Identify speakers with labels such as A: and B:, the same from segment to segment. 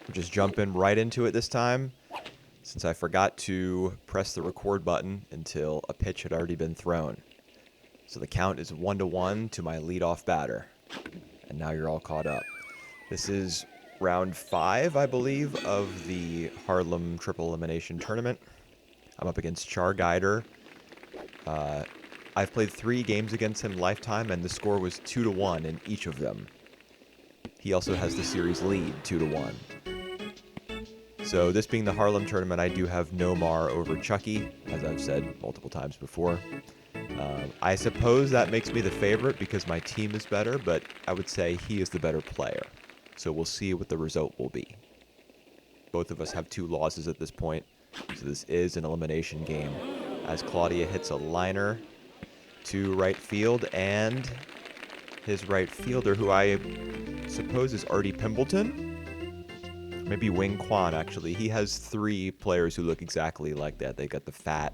A: I'm just jumping right into it this time, since I forgot to press the record button until a pitch had already been thrown. So the count is 1-1 to my leadoff batter. And now you're all caught up. This is round 5, I believe, of the Harlem Triple Elimination Tournament. I'm up against Charguyder. I've played 3 games against him lifetime, and the score was 2-1 in each of them. He also has the series lead, 2-1. So this being the Harlem tournament, I do have Nomar over Chucky, as I've said multiple times before. I suppose that makes me the favorite because my team is better, but I would say he is the better player. So we'll see what the result will be. Both of us have 2 losses at this point, so this is an elimination game. As Claudia hits a liner to right field, and his right fielder, who I suppose is Artie Pimbleton? Maybe Wing Quan, actually. He has 3 players who look exactly like that. They got the fat,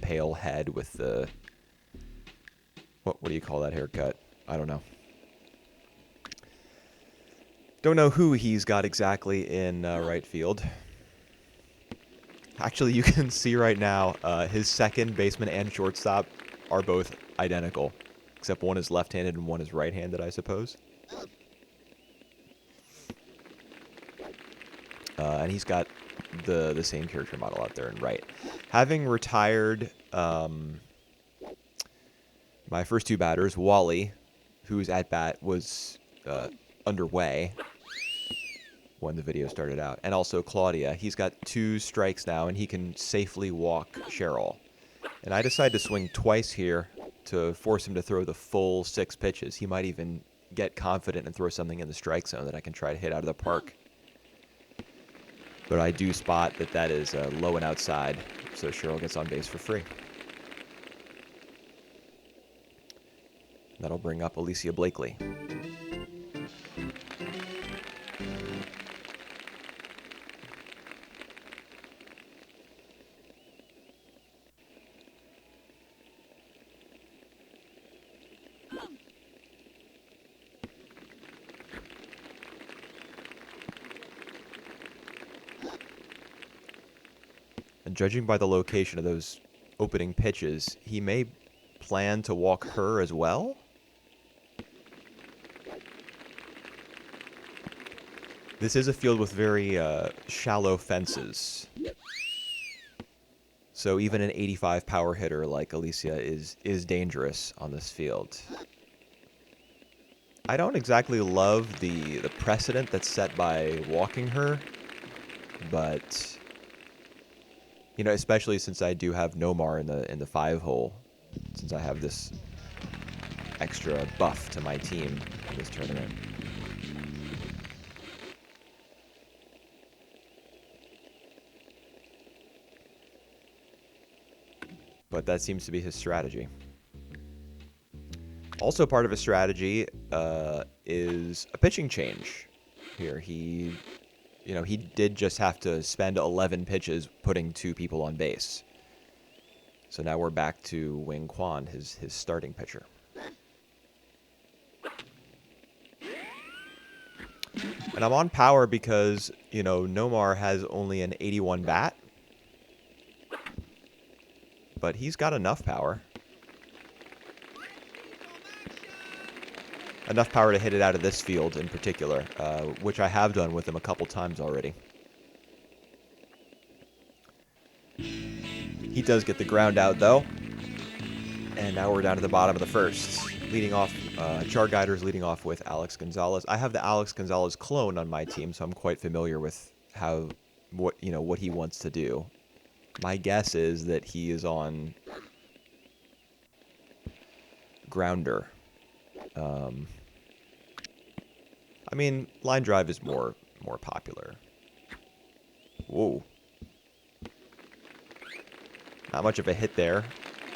A: pale head with the... What do you call that haircut? I don't know. Don't know who he's got exactly in right field. Actually, you can see right now his second baseman and shortstop are both identical, except one is left-handed and one is right-handed, I suppose. And he's got the same character model out there in right. Having retired my first 2 batters, Wally, whose at-bat was underway when the video started out, and also Claudia. He's got 2 strikes now, and he can safely walk Cheryl. And I decided to swing twice here to force him to throw the full 6 pitches. He might even get confident and throw something in the strike zone that I can try to hit out of the park. But I do spot that is low and outside, so Cheryl gets on base for free. That'll bring up Alicia Blakely. And judging by the location of those opening pitches, he may plan to walk her as well? This is a field with very shallow fences. So even an 85 power hitter like Alicia is dangerous on this field. I don't exactly love the precedent that's set by walking her, but you know, especially since I do have Nomar in the 5 hole, since I have this extra buff to my team in this tournament. But that seems to be his strategy. Also part of his strategy is a pitching change here. He did just have to spend 11 pitches putting 2 people on base. So now we're back to Wing Quan, his starting pitcher. And I'm on power because, you know, Nomar has only an 81 bat. But he's got enough power. Enough power to hit it out of this field in particular, which I have done with him a couple times already. He does get the ground out, though. And now we're down to the bottom of the first. Leading off, Charguyder's leading off with Alex Gonzalez. I have the Alex Gonzalez clone on my team, so I'm quite familiar with what he wants to do. My guess is that he is on grounder. I mean, line drive is more popular. Whoa. Not much of a hit there.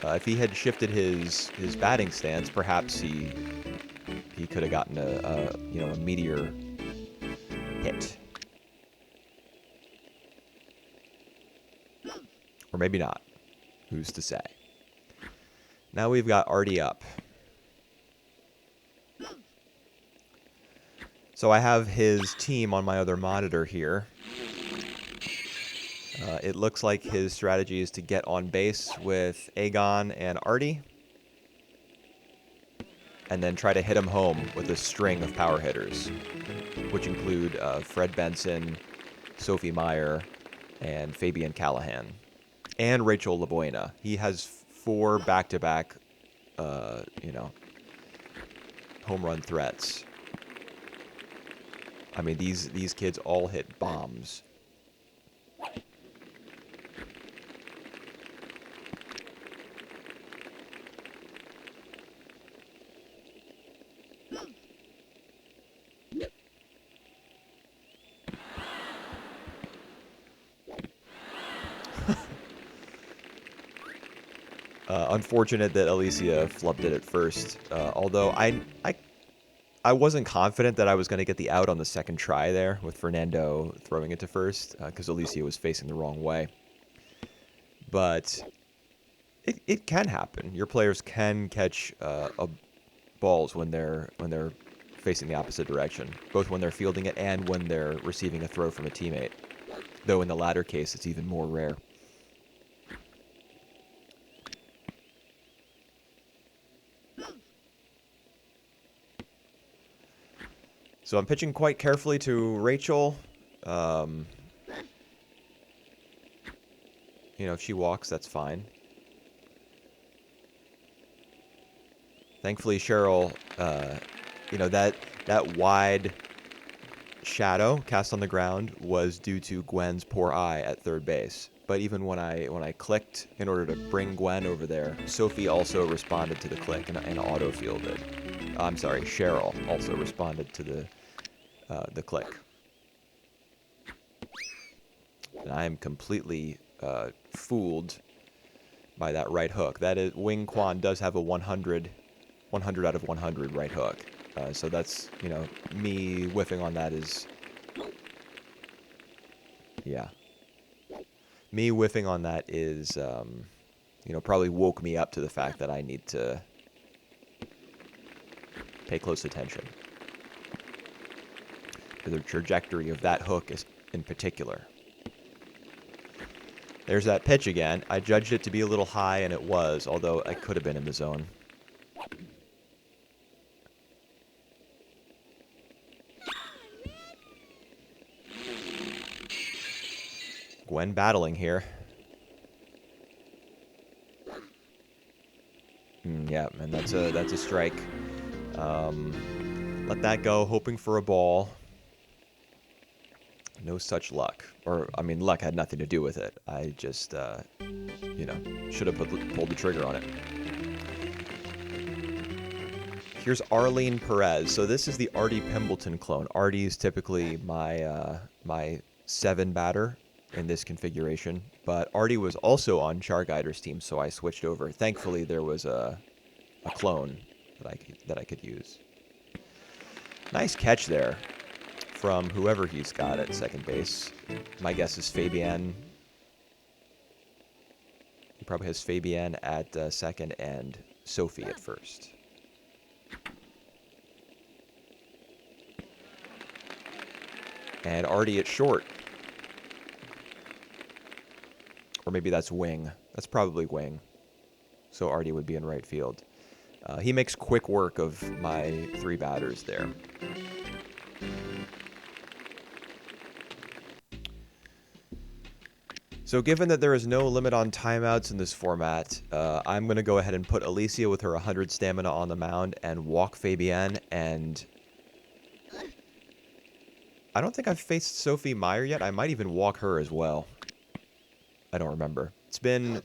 A: If he had shifted his batting stance, perhaps he could have gotten a meteor hit. Or maybe not. Who's to say? Now we've got Artie up. So I have his team on my other monitor here. It looks like his strategy is to get on base with Aegon and Artie, and then try to hit him home with a string of power hitters, which include Fred Benson, Sophie Meyer, and Fabian Callahan, and Rachel Labuena. He has 4 back-to-back, home run threats. I mean, these kids all hit bombs. Unfortunate that Alicia flubbed it at first, although I wasn't confident that I was going to get the out on the second try there with Fernando throwing it to first, because Alicia was facing the wrong way. But it can happen. Your players can catch balls when they're facing the opposite direction, both when they're fielding it and when they're receiving a throw from a teammate. Though in the latter case, it's even more rare. So I'm pitching quite carefully to Rachel. If she walks, that's fine. Thankfully, Cheryl, that wide shadow cast on the ground was due to Gwen's poor eye at third base. But even when I clicked in order to bring Gwen over there, Sophie also responded to the click and auto-fielded. I'm sorry, Cheryl also responded to the click. And I am completely fooled by that right hook. That is, Wing Quan does have a 100 out of 100 right hook. So that's, me whiffing on that is, yeah. Me whiffing on that is, probably woke me up to the fact that I need to pay close attention to the trajectory of that hook is in particular. There's that pitch again. I judged it to be a little high, and it was, although I could have been in the zone. Gwen battling here. Yeah, and that's a strike. Let that go, hoping for a ball. No such luck. Luck had nothing to do with it. I just, should have pulled the trigger on it. Here's Arlene Perez. So this is the Artie Pimbleton clone. Artie is typically my 7 batter in this configuration, but Artie was also on Charguyder's team, so I switched over. Thankfully, there was a clone that I could use. Nice catch there from whoever he's got at second base. My guess is Fabian. He probably has Fabian at second and Sophie at first. And Artie at short. Or maybe that's Wing. That's probably Wing. So Artie would be in right field. He makes quick work of my 3 batters there. So given that there is no limit on timeouts in this format, I'm going to go ahead and put Alicia with her 100 stamina on the mound and walk Fabienne. And I don't think I've faced Sophie Meyer yet. I might even walk her as well. I don't remember. It's been,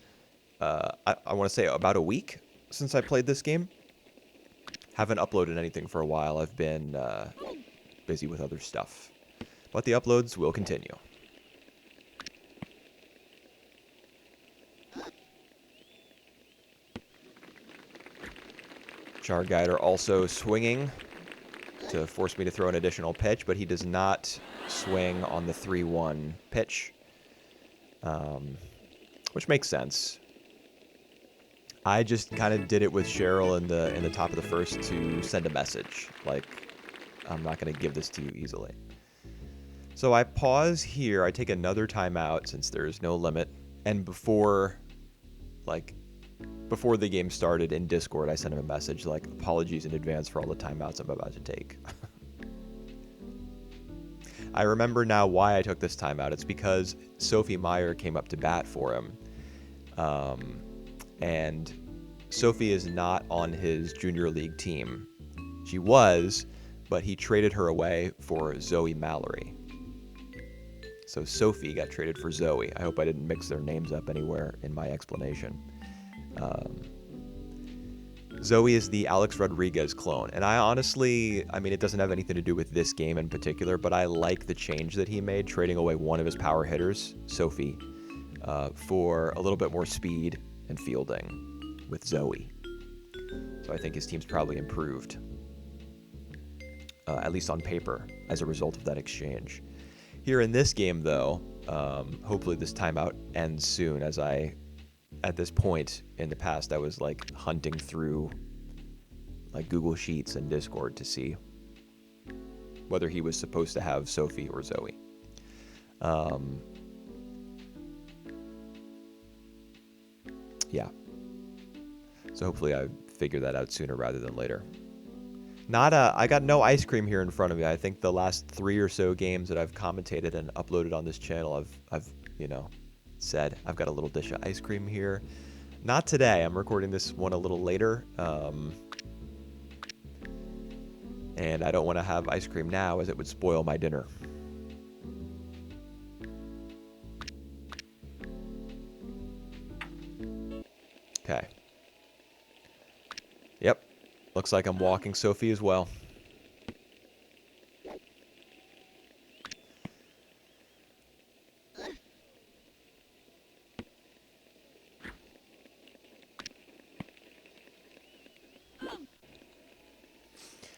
A: I want to say, about a week since I played this game. Haven't uploaded anything for a while. I've been busy with other stuff. But the uploads will continue. Charguyder also swinging to force me to throw an additional pitch, but he does not swing on the 3-1 pitch, which makes sense. I just kind of did it with Cheryl in the top of the first to send a message, like, I'm not going to give this to you easily. So I pause here. I take another timeout since there's no limit. And before the game started in Discord, I sent him a message like, apologies in advance for all the timeouts I'm about to take. I remember now why I took this timeout. It's because Sophie Meyer came up to bat for him. And Sophie is not on his junior league team. She was, but he traded her away for Zoe Mallory. So Sophie got traded for Zoe. I hope I didn't mix their names up anywhere in my explanation. Zoe is the Alex Rodriguez clone. And I honestly, I mean, it doesn't have anything to do with this game in particular, but I like the change that he made, trading away one of his power hitters, Sophie, for a little bit more speed and fielding with Zoe. So I think his team's probably improved, at least on paper, as a result of that exchange. Here in this game, though, hopefully this timeout ends soon, as at this point in the past, I was like hunting through like Google Sheets and Discord to see whether he was supposed to have Sophie or Zoe. Yeah. So hopefully I figure that out sooner rather than later. I got no ice cream here in front of me. I think the last 3 or so games that I've commentated and uploaded on this channel, I've said I've got a little dish of ice cream here. Not today. I'm recording this one a little later. And I don't want to have ice cream now, as it would spoil my dinner. Okay. Yep. Looks like I'm walking Sophie as well.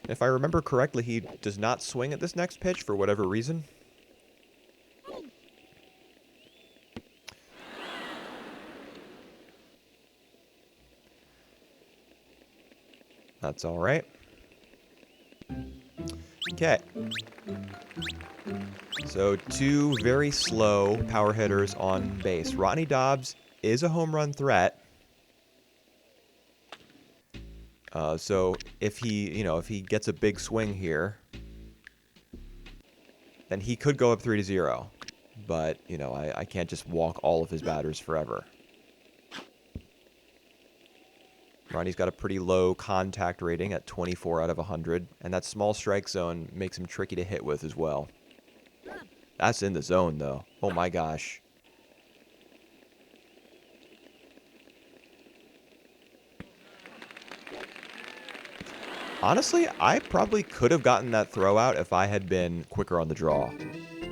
A: If I remember correctly, he does not swing at this next pitch for whatever reason. That's all right. Okay. So 2 very slow power hitters on base. Rodney Dobbs is a home run threat. So if he gets a big swing here, then he could go up 3-0. But, I can't just walk all of his batters forever. Ronnie's got a pretty low contact rating at 24 out of 100, and that small strike zone makes him tricky to hit with as well. That's in the zone, though. Oh my gosh. Honestly, I probably could have gotten that throw out if I had been quicker on the draw,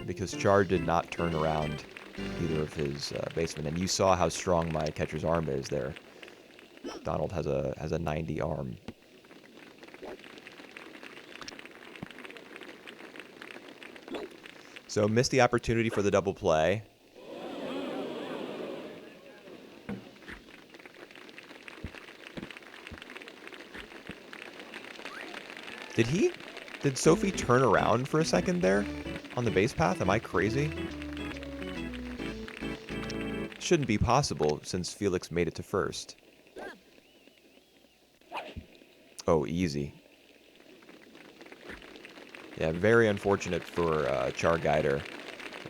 A: because Char did not turn around either of his basemen, and you saw how strong my catcher's arm is there. Donald has a 90 arm. So missed the opportunity for the double play. Did Sophie turn around for a second there on the base path? Am I crazy? Shouldn't be possible since Felix made it to first. Oh, easy. Yeah, very unfortunate for Charguyder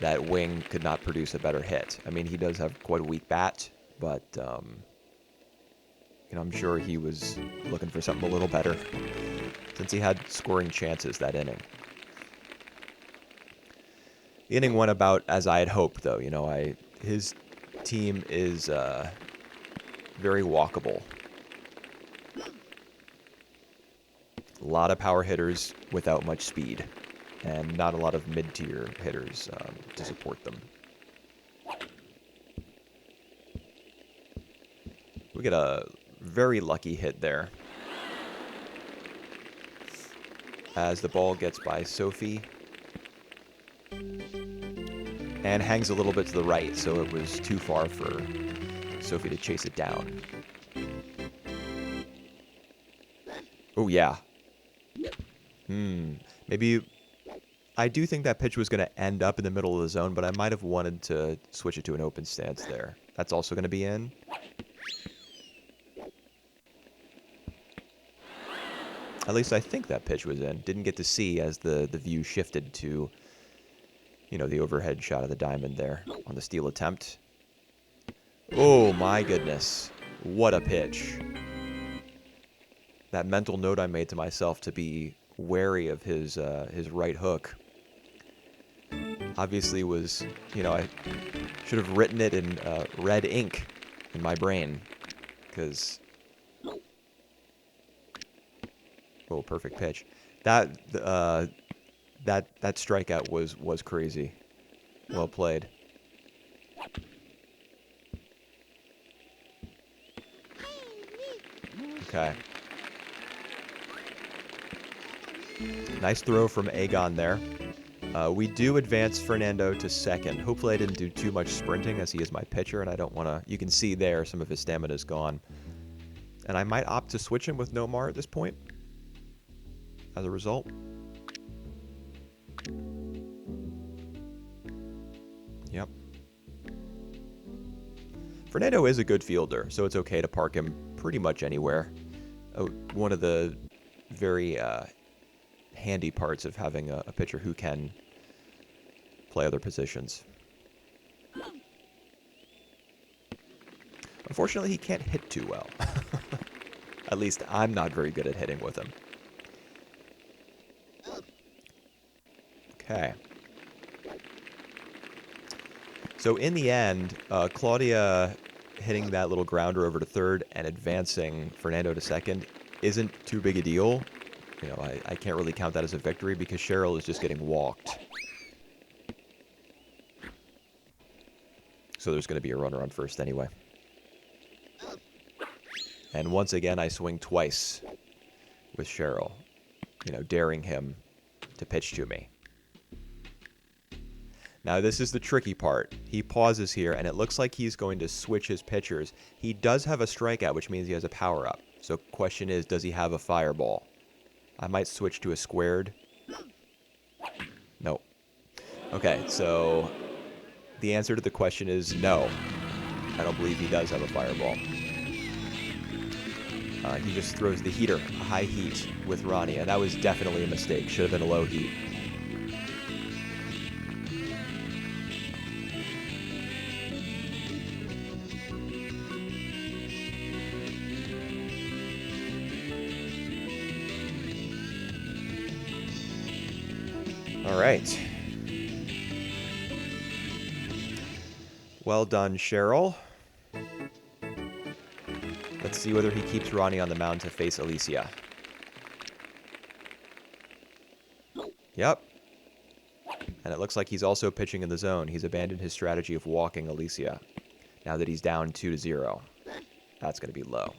A: that Wing could not produce a better hit. I mean, he does have quite a weak bat, but I'm sure he was looking for something a little better since he had scoring chances that inning. The inning went about as I had hoped, though. His team is very walkable. A lot of power hitters without much speed, and not a lot of mid-tier hitters to support them. We get a very lucky hit there, as the ball gets by Sophie and hangs a little bit to the right, so it was too far for Sophie to chase it down. Oh, yeah. Maybe I do think that pitch was going to end up in the middle of the zone, but I might have wanted to switch it to an open stance there. That's also going to be in. At least I think that pitch was in. Didn't get to see as the view shifted to, you know, the overhead shot of the diamond there on the steal attempt. Oh my goodness. What a pitch. That mental note I made to myself to be wary of his right hook obviously was, you know, I should have written it in red ink in my brain, because oh, perfect pitch. That strikeout was crazy. Well played. Okay. Nice throw from Aegon there. We do advance Fernando to second. Hopefully I didn't do too much sprinting, as he is my pitcher, and I don't want to... You can see there some of his stamina is gone. And I might opt to switch him with Nomar at this point, as a result. Yep. Fernando is a good fielder, so it's okay to park him pretty much anywhere. One of the very handy parts of having a pitcher who can play other positions. Unfortunately, he can't hit too well. At least I'm not very good at hitting with him. Okay. So in the end, Claudia hitting that little grounder over to third and advancing Fernando to second isn't too big a deal. You know, I can't really count that as a victory because Cheryl is just getting walked. So there's going to be a runner on first anyway. And once again, I swing twice with Cheryl, you know, daring him to pitch to me. Now, this is the tricky part. He pauses here, and it looks like he's going to switch his pitchers. He does have a strikeout, which means he has a power-up. So question is, does he have a fireball? I might switch to a squared. No. Okay, so the answer to the question is no. I don't believe he does have a fireball. He just throws the heater, a high heat with Ronnie, and that was definitely a mistake. Should have been a low heat. All right. Well done, Cheryl. Let's see whether he keeps Ronnie on the mound to face Alicia. Yep. And it looks like he's also pitching in the zone. He's abandoned his strategy of walking Alicia. Now that he's down 2-0. That's going to be low.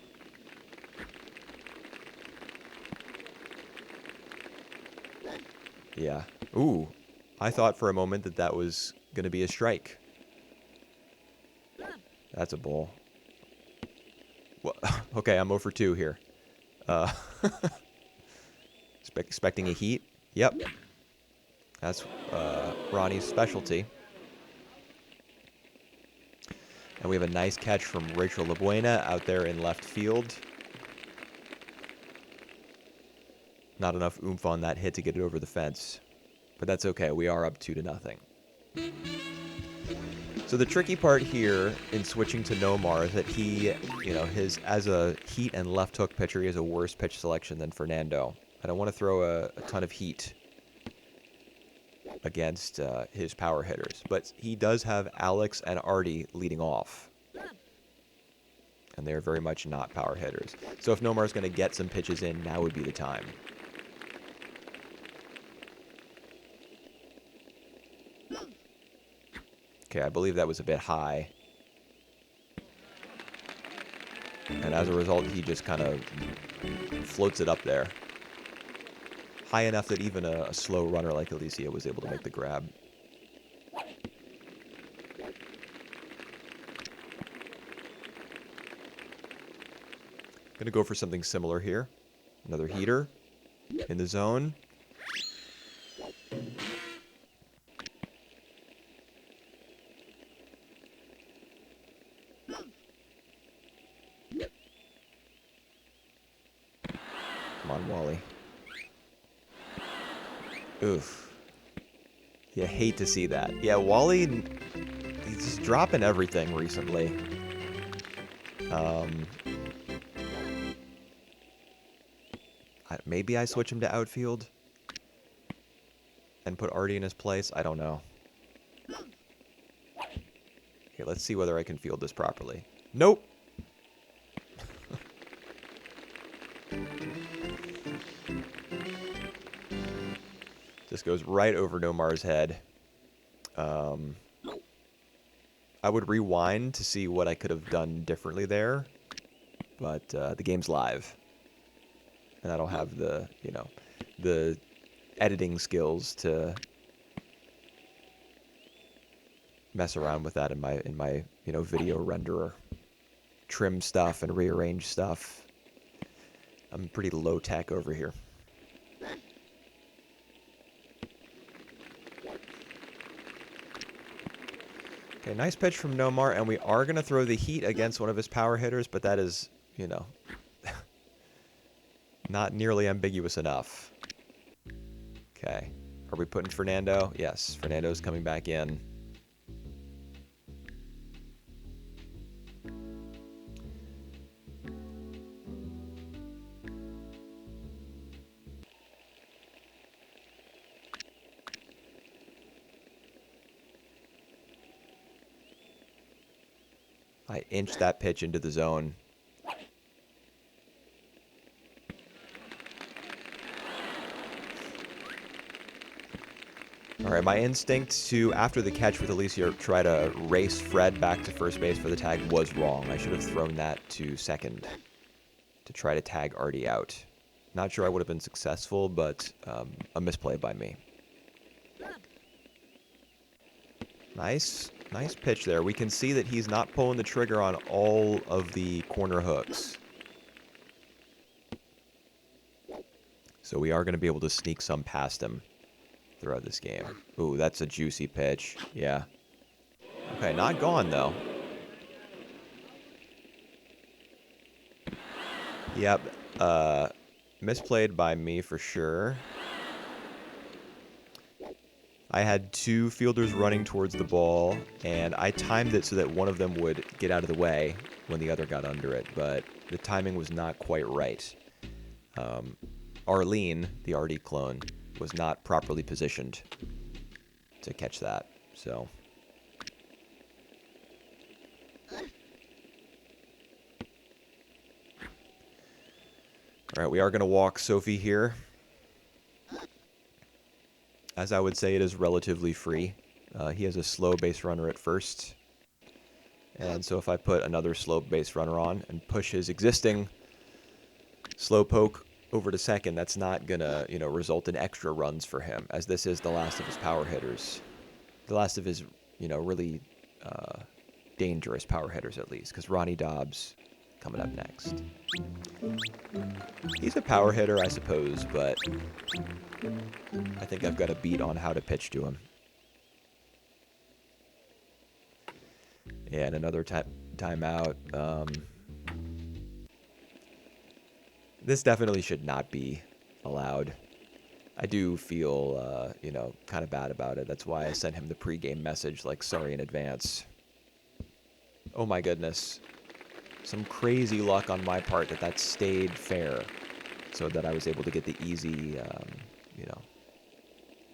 A: Yeah. Ooh. I thought for a moment that that was going to be a strike. That's a ball. Well, okay, I'm 0 for 2 here. Expecting a heat? Yep. That's Ronnie's specialty. And we have a nice catch from Rachel Labuena out there in left field. Not enough oomph on that hit to get it over the fence. But that's okay. We are up 2-0. So the tricky part here in switching to Nomar is that he, you know, as a heat and left hook pitcher, he has a worse pitch selection than Fernando. I don't want to throw a ton of heat against his power hitters, but he does have Alex and Artie leading off. And they're very much not power hitters. So if Nomar's going to get some pitches in, now would be the time. Okay, I believe that was a bit high. And as a result, he just kind of floats it up there. High enough that even a slow runner like Alicia was able to make the grab. Gonna go for something similar here. Another heater in the zone. Wally. Oof. You hate to see that. Yeah, Wally, he's just dropping everything recently. Maybe I switch him to outfield and put Artie in his place. I don't know. Okay, let's see whether I can field this properly. Nope. This goes right over Nomar's head. I would rewind to see what I could have done differently there, but the game's live, and I don't have the, you know, the editing skills to mess around with that in my you know, video renderer. Trim stuff and rearrange stuff. I'm pretty low tech over here. Okay, nice pitch from Nomar, and we are going to throw the heat against one of his power hitters, but that is, you know, not nearly ambiguous enough. Okay. Are we putting Fernando? Yes, Fernando's coming back in. I inched that pitch into the zone. All right, my instinct to, after the catch with Alicia, try to race Fred back to first base for the tag was wrong. I should have thrown that to second to try to tag Artie out. Not sure I would have been successful, but a misplay by me. Nice pitch there. We can see that he's not pulling the trigger on all of the corner hooks. So we are going to be able to sneak some past him throughout this game. Ooh, that's a juicy pitch. Yeah. Okay, not gone, though. Yep. Misplayed by me for sure. I had two fielders running towards the ball, and I timed it so that one of them would get out of the way when the other got under it, but the timing was not quite right. Arlene, the Artie clone, was not properly positioned to catch that, so... Alright, we are going to walk Sophie here. As I would say, it is relatively free. He has a slow base runner at first. And so if I put another slow base runner on and push his existing slow poke over to second, that's not going to, you know, result in extra runs for him, as this is the last of his power hitters. The last of his, you know, really dangerous power hitters, at least, because Ronnie Dobbs coming up next. He's a power hitter, I suppose, but I think I've got a beat on how to pitch to him. And another timeout. This definitely should not be allowed. I do feel, you know, kind of bad about it. That's why I sent him the pregame message, like, sorry in advance. Oh my goodness. Some crazy luck on my part that stayed fair, so that I was able to get the easy, you know,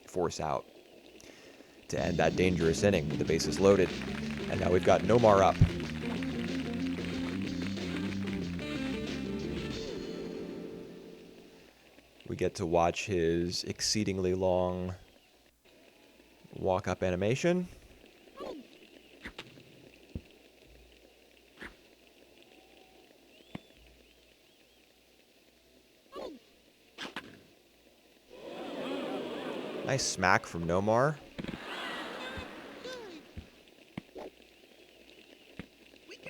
A: force out to end that dangerous inning with the bases loaded. And now we've got Nomar up. We get to watch his exceedingly long walk-up animation. Nice smack from Nomar.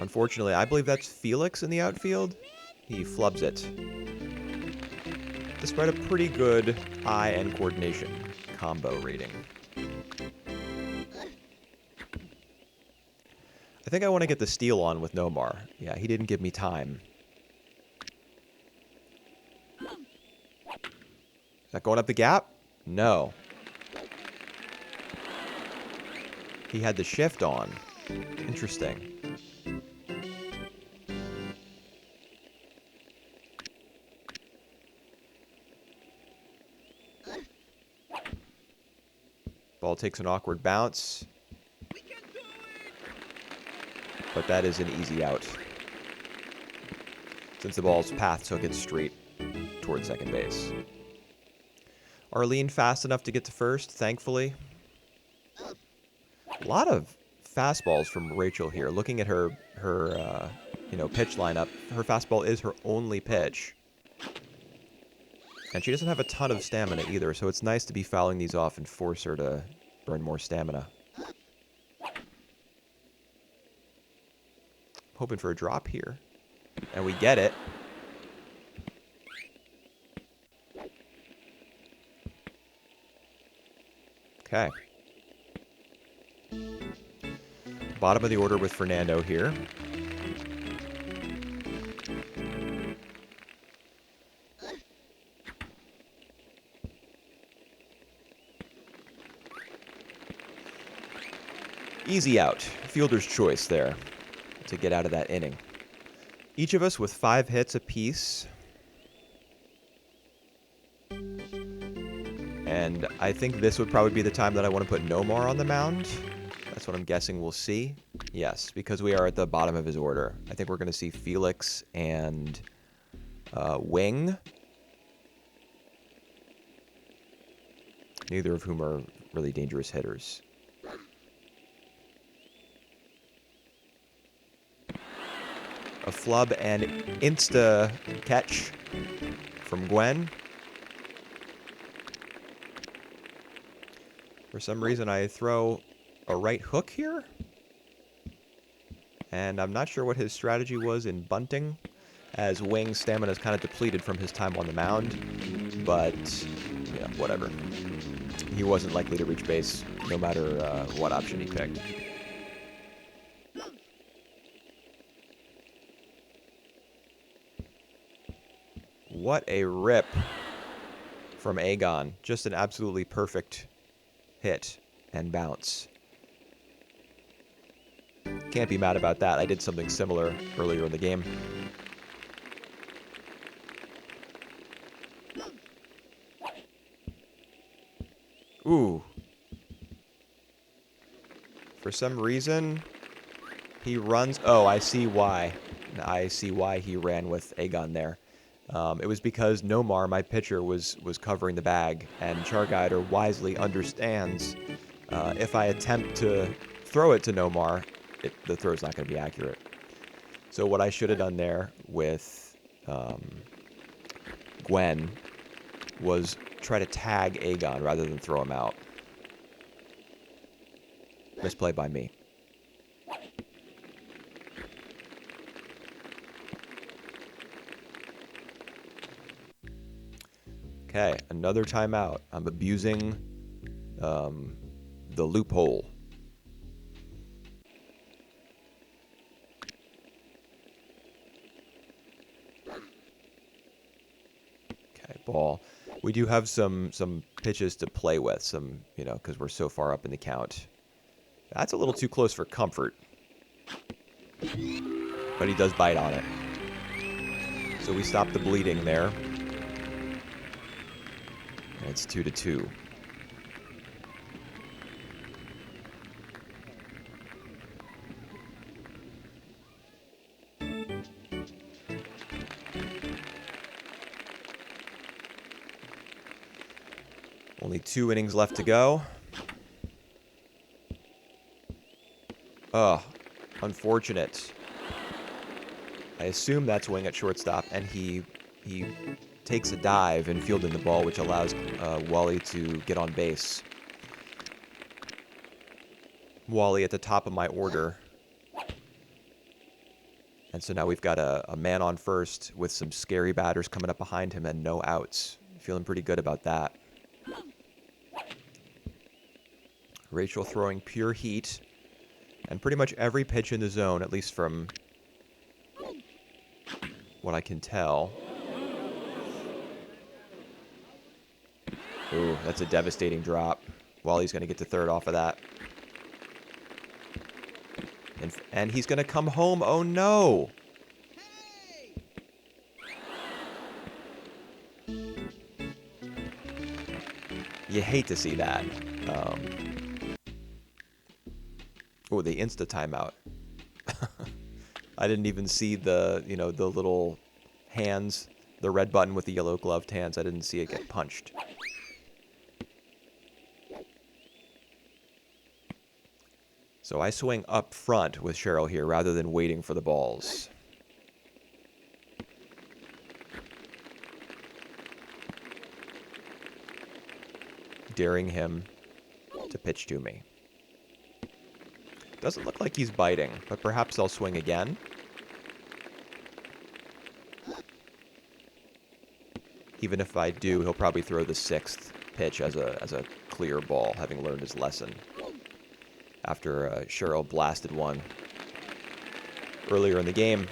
A: Unfortunately, I believe that's Felix in the outfield. He flubs it. Despite a pretty good eye and coordination combo rating. I think I want to get the steal on with Nomar. Yeah, he didn't give me time. that going up the gap? No. He had the shift on. Interesting. Ball takes an awkward bounce. But that is an easy out. Since the ball's path took it straight towards second base. Arlene fast enough to get to first, thankfully. A lot of fastballs from Rachel here. Looking at her pitch lineup, her fastball is her only pitch. And she doesn't have a ton of stamina either, so it's nice to be fouling these off and force her to burn more stamina. Hoping for a drop here. And we get it. Okay. Bottom of the order with Fernando here. Easy out. Fielder's choice there to get out of that inning. Each of us with 5 hits apiece. And I think this would probably be the time that I want to put Nomar on the mound. That's what I'm guessing we'll see. Yes, because we are at the bottom of his order. I think we're going to see Felix and Wing. Neither of whom are really dangerous hitters. A flub and insta catch from Gwen. For some reason, I throw a right hook here. And I'm not sure what his strategy was in bunting, as Wing's stamina is kind of depleted from his time on the mound. But, yeah, whatever. He wasn't likely to reach base, no matter what option he picked. What a rip from Aegon. Just an absolutely perfect hit and bounce. Can't be mad about that. I did something similar earlier in the game. Ooh. For some reason, he runs... Oh, I see why. I see why he ran with Aegon there. It was because Nomar, my pitcher, was covering the bag, and Charguyder wisely understands if I attempt to throw it to Nomar, the throw's not going to be accurate. So what I should have done there with Gwen was try to tag Aegon rather than throw him out. Misplay by me. Okay, another timeout. I'm abusing the loophole. Okay, ball. We do have some pitches to play with, because we're so far up in the count. That's a little too close for comfort. But he does bite on it. So we stop the bleeding there. And it's 2-2. Only 2 innings left to go. Unfortunate. I assume that's Wing at shortstop, and he takes a dive and fielding the ball, which allows Wally to get on base. Wally at the top of my order. And so now we've got a man on first with some scary batters coming up behind him and no outs. Feeling pretty good about that. Rachel throwing pure heat. And pretty much every pitch in the zone, at least from what I can tell. Ooh, that's a devastating drop. Wally's going to get to third off of that. And he's going to come home. Oh, no. You hate to see that. Oh, the insta timeout. I didn't even see the, the little hands, the red button with the yellow gloved hands. I didn't see it get punched. So I swing up front with Cheryl here rather than waiting for the balls. Daring him to pitch to me. Doesn't look like he's biting, but perhaps I'll swing again. Even if I do, he'll probably throw the sixth pitch as a clear ball, having learned his lesson. After Cheryl blasted one earlier in the game.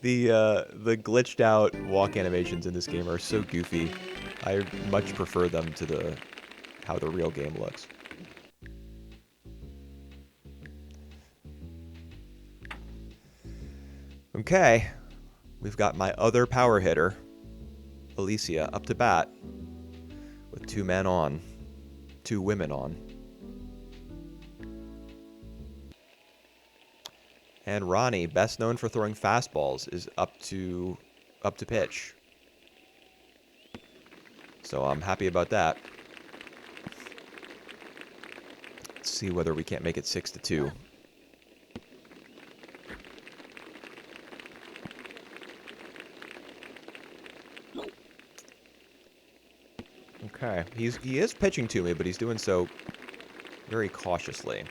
A: The glitched out walk animations in this game are so goofy. I much prefer them to how the real game looks. Okay, we've got my other power hitter, Alicia, up to bat with 2 men on, 2 women on. And Ronnie, best known for throwing fastballs, is up to pitch. So I'm happy about that. Let's see whether we can't make it 6-2. Okay, he is pitching to me, but he's doing so very cautiously.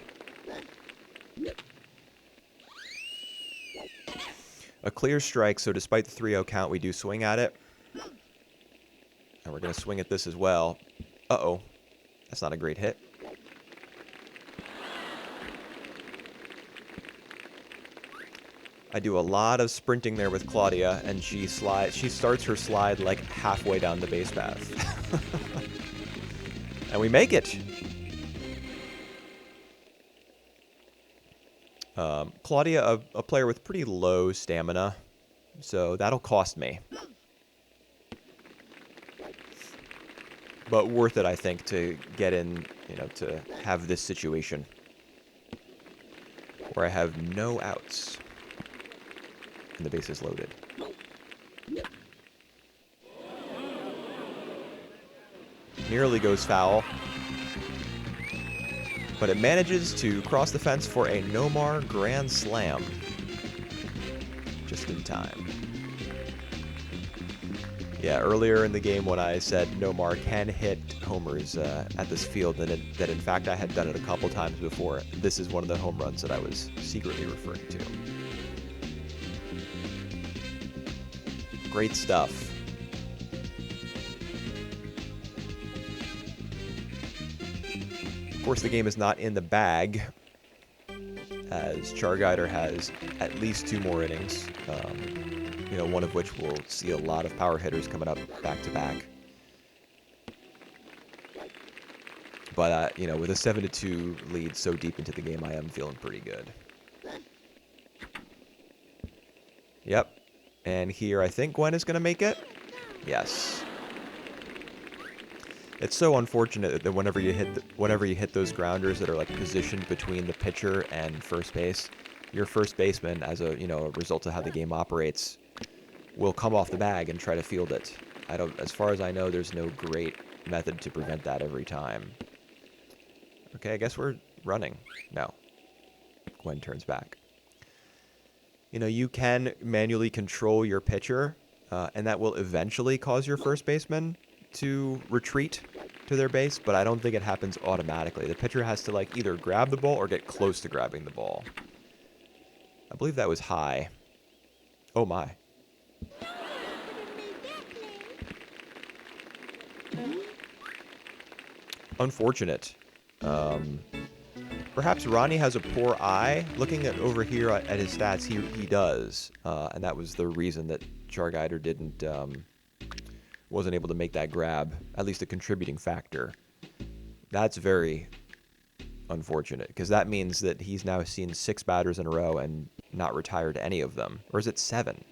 A: A clear strike, so despite the 3-0 count, we do swing at it. And we're going to swing at this as well. Uh-oh. That's not a great hit. I do a lot of sprinting there with Claudia, and she starts her slide like halfway down the base path. And we make it. Claudia, a player with pretty low stamina, so that'll cost me. But worth it, I think, to get in, to have this situation where I have no outs and the base is loaded. Nearly goes foul, but it manages to cross the fence for a Nomar grand slam. Just in time. Yeah, earlier in the game when I said Nomar can hit homers at this field, that in fact I had done it a couple times before, this is one of the home runs that I was secretly referring to. Great stuff. Of course, the game is not in the bag, as Charguyder has at least 2 more innings, one of which will see a lot of power hitters coming up back-to-back. But, with a 7-2 lead so deep into the game, I am feeling pretty good. Yep. And here, I think Gwen is going to make it. Yes. It's so unfortunate that whenever you hit those grounders that are like positioned between the pitcher and first base, your first baseman, as a result of how the game operates, will come off the bag and try to field it. As far as I know, there's no great method to prevent that every time. Okay, I guess we're running. No. Gwen turns back. You can manually control your pitcher, and that will eventually cause your first baseman to retreat to their base, but I don't think it happens automatically. The pitcher has to either grab the ball or get close to grabbing the ball. I believe that was high. Oh my. Unfortunate. Perhaps Ronnie has a poor eye. Looking over here at his stats, he does, and that was the reason that Charguyder wasn't able to make that grab, at least a contributing factor. That's very unfortunate, because that means that he's now seen 6 batters in a row and not retired any of them. Or is it 7?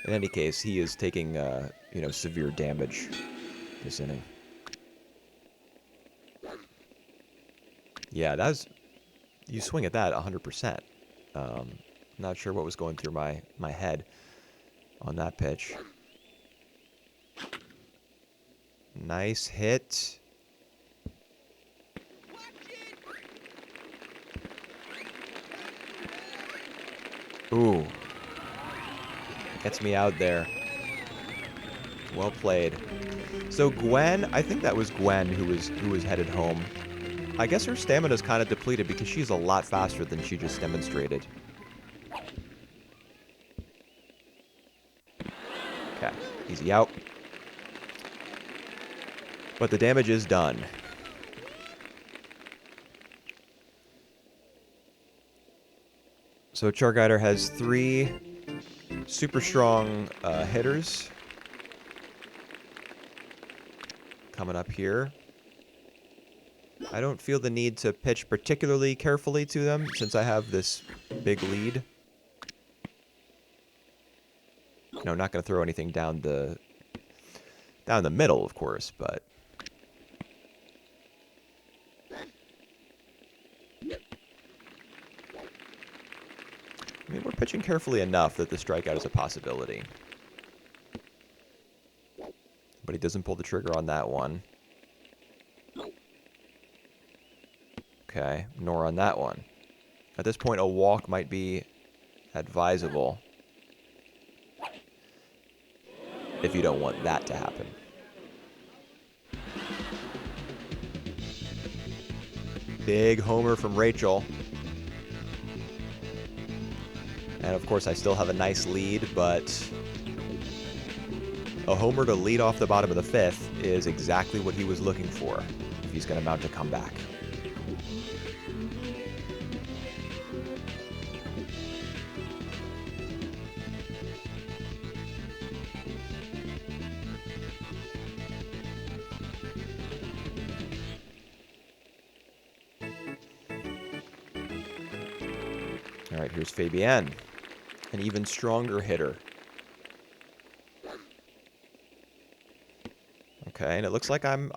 A: In any case, he is taking, severe damage this inning. Yeah, you swing at that 100%. Not sure what was going through my head on that pitch. Nice hit. Ooh. Gets me out there. Well played. So Gwen, I think that was Gwen who was headed home. I guess her stamina's kind of depleted because she's a lot faster than she just demonstrated. Okay, easy out. But the damage is done. So Charguyder has 3 super strong hitters coming up here. I don't feel the need to pitch particularly carefully to them since I have this big lead. No, not going to throw anything down the middle, of course, but I mean, we're pitching carefully enough that the strikeout is a possibility. But he doesn't pull the trigger on that one. Okay, nor on that one. At this point, a walk might be advisable if you don't want that to happen. Big homer from Rachel. And of course, I still have a nice lead, but a homer to lead off the bottom of the 5th is exactly what he was looking for if he's going to mount a comeback. All right, here's Fabienne, an even stronger hitter. Okay, and it looks like I'm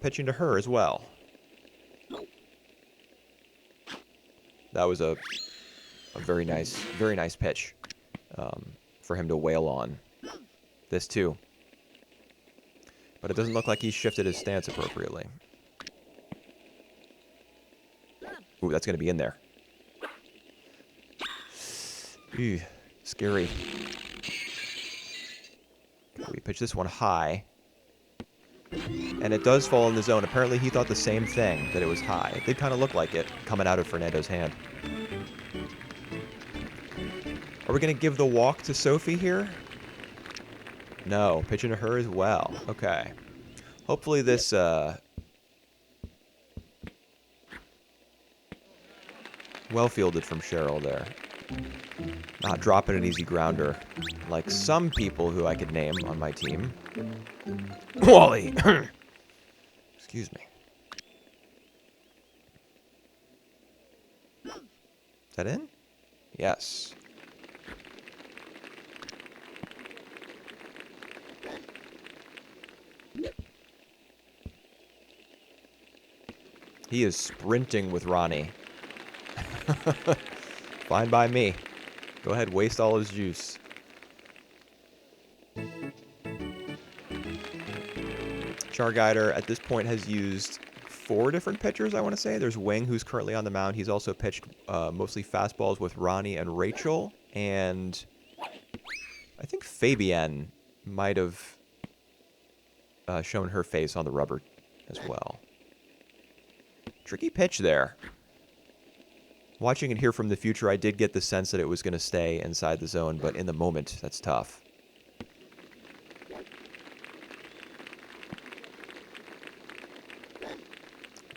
A: pitching to her as well. That was a very nice pitch for him to wail on. This too. But it doesn't look like he's shifted his stance appropriately. Ooh, that's going to be in there. Ew, scary. Okay, we pitch this one high. And it does fall in the zone. Apparently he thought the same thing, that it was high. It did kind of look like it coming out of Fernando's hand. Are we going to give the walk to Sophie here? No, pitching to her as well. Okay. Hopefully this well fielded from Cheryl there. Not dropping an easy grounder like some people who I could name on my team. Wally! Excuse me. Is that in? Yes. He is sprinting with Ronnie. Fine by me. Go ahead, waste all his juice. Charguyder at this point has used 4 different pitchers, I want to say. There's Wing, who's currently on the mound. He's also pitched mostly fastballs with Ronnie and Rachel. And I think Fabienne might have shown her face on the rubber as well. Tricky pitch there. Watching it here from the future, I did get the sense that it was going to stay inside the zone, but in the moment, that's tough.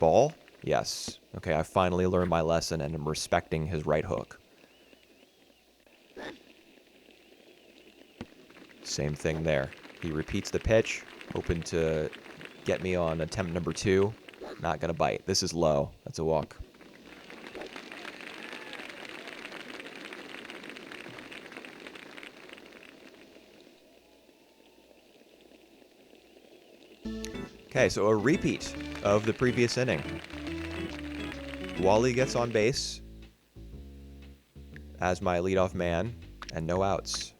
A: Ball? Yes. Okay, I finally learned my lesson and am respecting his right hook. Same thing there. He repeats the pitch, hoping to get me on attempt number 2. Not gonna bite. This is low. That's a walk. Okay, so a repeat of the previous inning. Wally gets on base as my leadoff man, and no outs.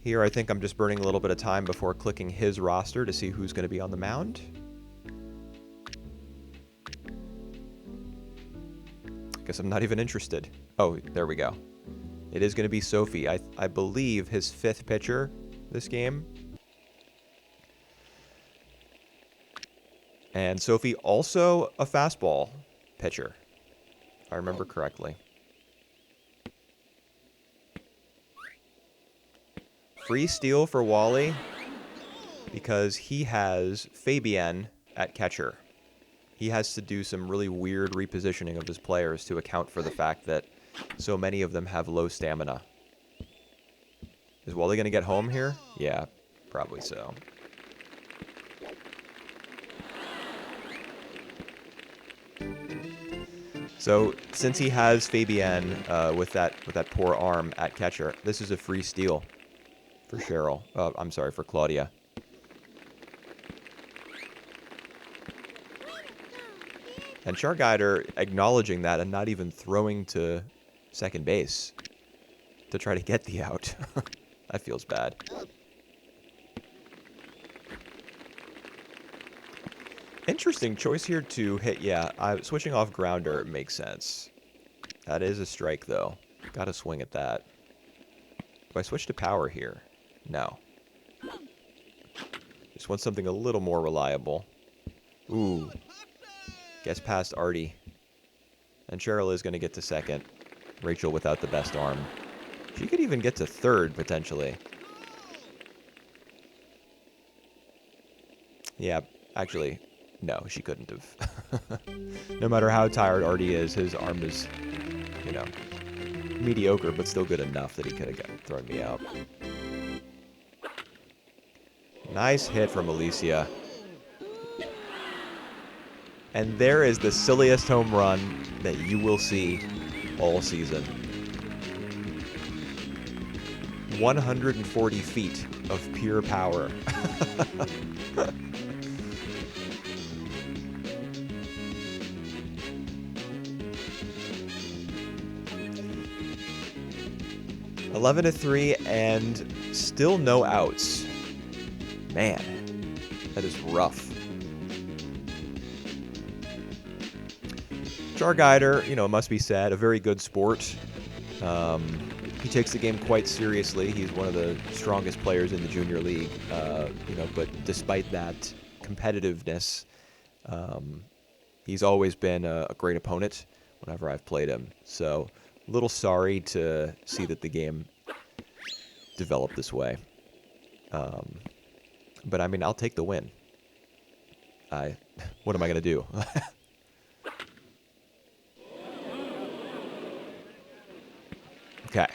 A: Here, I think I'm just burning a little bit of time before clicking his roster to see who's going to be on the mound. Guess I'm not even interested. Oh, there we go. It is going to be Sophie. I believe his 5th pitcher this game. And Sophie also a fastball pitcher, if I remember correctly. Free steal for Wally because he has Fabienne at catcher. He has to do some really weird repositioning of his players to account for the fact that so many of them have low stamina. Is Wally going to get home here? Yeah, probably so. So since he has Fabienne with that poor arm at catcher, this is a free steal for Cheryl. I'm sorry, for Claudia. And Charguyder acknowledging that and not even throwing to second base to try to get the out. That feels bad. Interesting choice here to hit. Yeah, switching off grounder makes sense. That is a strike, though. Got to swing at that. Do I switch to power here? No. Just want something a little more reliable. Ooh. Gets past Artie. And Cheryl is going to get to second. Rachel without the best arm. She could even get to third, potentially. Yeah, actually, no, she couldn't have. No matter how tired Artie is, his arm is, you know, mediocre, but still good enough that he could have thrown me out. Nice hit from Alicia. And there is the silliest home run that you will see all season. 140 feet of pure power. (11-3) and still no outs. Man, that is rough. Charguyder, you know, must be said, a very good sport. He takes the game quite seriously. He's one of the strongest players in the junior league, you know, but despite that competitiveness, he's always been a great opponent whenever I've played him. So a little sorry to see that the game developed this way. But I mean, I'll take the win. What am I going to do? Okay.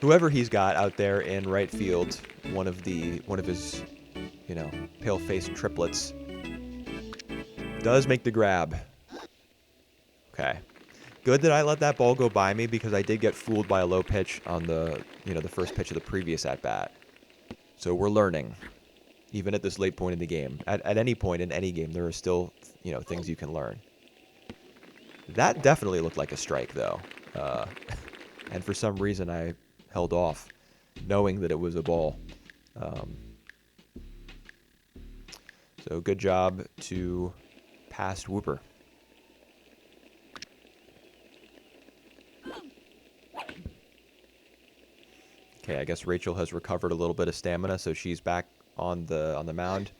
A: Whoever he's got out there in right field, one of his, you know, pale-faced triplets, does make the grab. Okay. Good that I let that ball go by me because I did get fooled by a low pitch on the, you know, the first pitch of the previous at-bat. So we're learning, even at this late point in the game. At any point in any game, there are still, you know, things you can learn. That definitely looked like a strike, though. And for some reason, I held off, knowing that it was a ball. So good job to past Wooper. Okay, I guess Rachel has recovered a little bit of stamina, so she's back on the mound,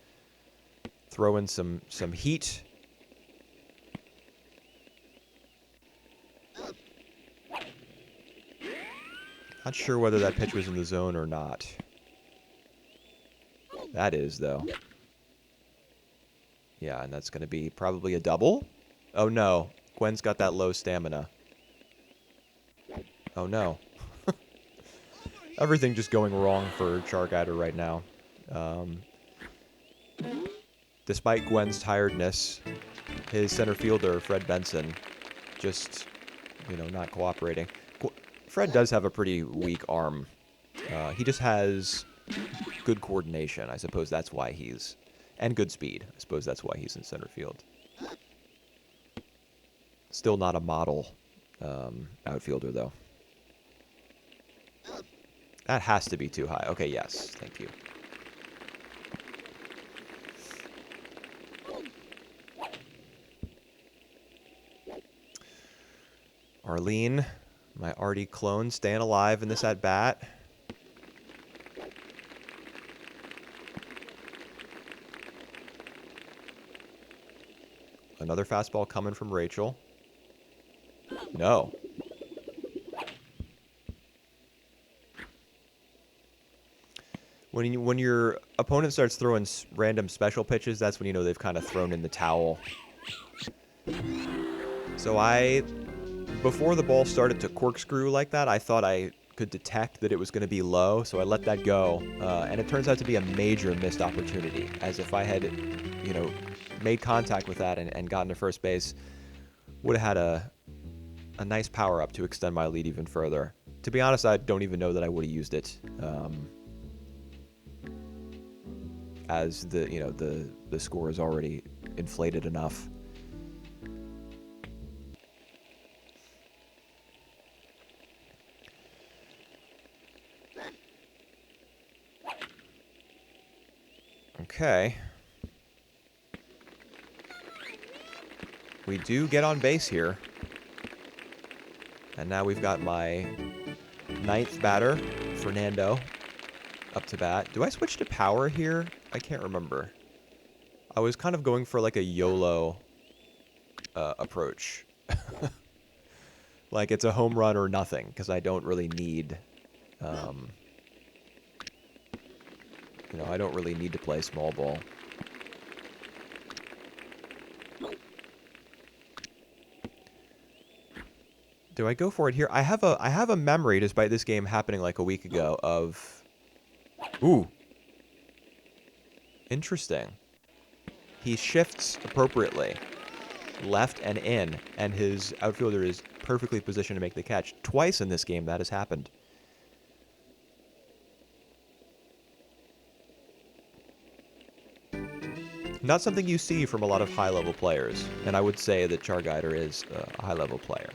A: throwing some heat. Not sure whether that pitch was in the zone or not. That is, though. Yeah, and that's going to be probably a double. Oh, no. Gwen's got that low stamina. Oh, no. Everything just going wrong for Charguyder right now. Despite Gwen's tiredness, his center fielder, Fred Benson, just, not cooperating. Fred does have a pretty weak arm. He just has good coordination. I suppose that's why he's... And good speed. I suppose that's why he's in center field. Still not a model outfielder, though. That has to be too high. Okay, yes. Thank you. Arlene, my Artie clone, staying alive in this at-bat. Another fastball coming from Rachel. No. When your opponent starts throwing random special pitches, that's when you know they've kind of thrown in the towel. So before the ball started to corkscrew like that, I thought I could detect that it was going to be low, so I let that go. And it turns out to be a major missed opportunity, as if I had, made contact with that and gotten to first base, would have had a nice power-up to extend my lead even further. To be honest, I don't even know that I would have used it. As the score is already inflated enough. Okay. We do get on base here. And now we've got my 9th batter, Fernando, up to bat. Do I switch to power here? I can't remember. I was kind of going for like a YOLO approach. Like it's a home run or nothing, because I don't really need... I don't really need to play small ball. Do I go for it here? I have a memory, despite this game happening like a week ago, of... Ooh. Interesting. He shifts appropriately. Left and in, and his outfielder is perfectly positioned to make the catch. Twice in this game that has happened. Not something you see from a lot of high-level players, and I would say that Charguyder is a high-level player.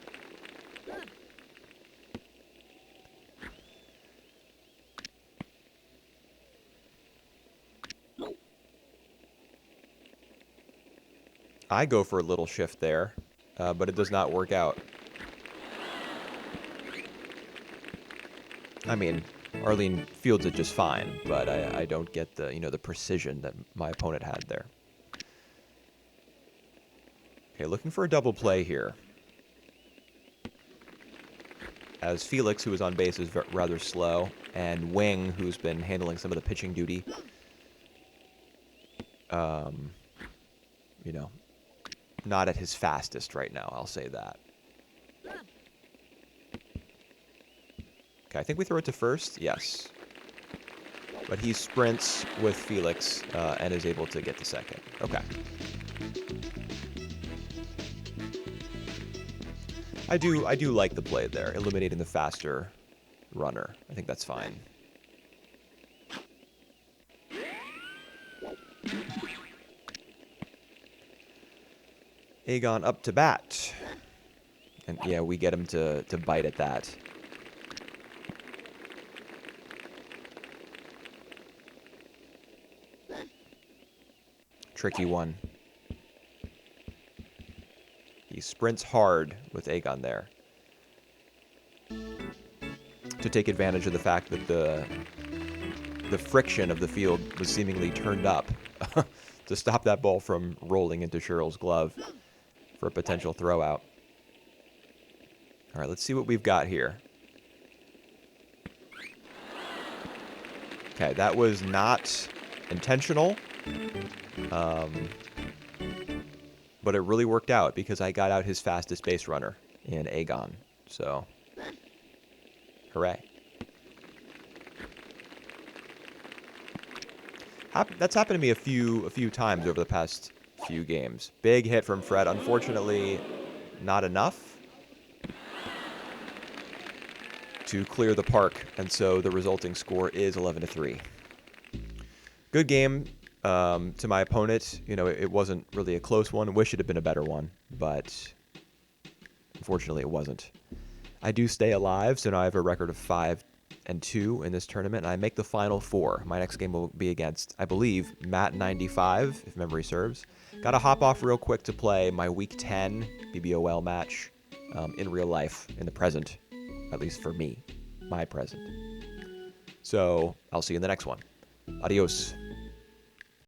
A: I go for a little shift there, but it does not work out. I mean, Arlene fields it just fine, but I don't get the, the precision that my opponent had there. Okay, looking for a double play here. As Felix, who is on base, is rather slow, and Wing, who's been handling some of the pitching duty, not at his fastest right now, I'll say that. Okay, I think we throw it to first. Yes. But he sprints with Felix and is able to get to second. Okay. I do like the play there, eliminating the faster runner. I think that's fine. Aegon up to bat. And yeah, we get him to bite at that. Tricky one. He sprints hard with Aegon there. To take advantage of the fact that the friction of the field was seemingly turned up to stop that ball from rolling into Cheryl's glove for a potential throw out. All right, let's see what we've got here. Okay, that was not intentional. but it really worked out because I got out his fastest base runner in Aegon. So, hooray. That's happened to me a few times over the past few games. Big hit from Fred. Unfortunately, not enough to clear the park, and so the resulting score is 11-3. Good game to my opponent. You know, it wasn't really a close one. Wish it had been a better one, but unfortunately it wasn't. I do stay alive, so now I have a record of 5-2 in this tournament, and I make the final four. My next game will be against, I believe, Matt95, if memory serves. Got to hop off real quick to play my Week 10 BBOL match in real life, in the present, at least for me, my present. So I'll see you in the next one. Adios.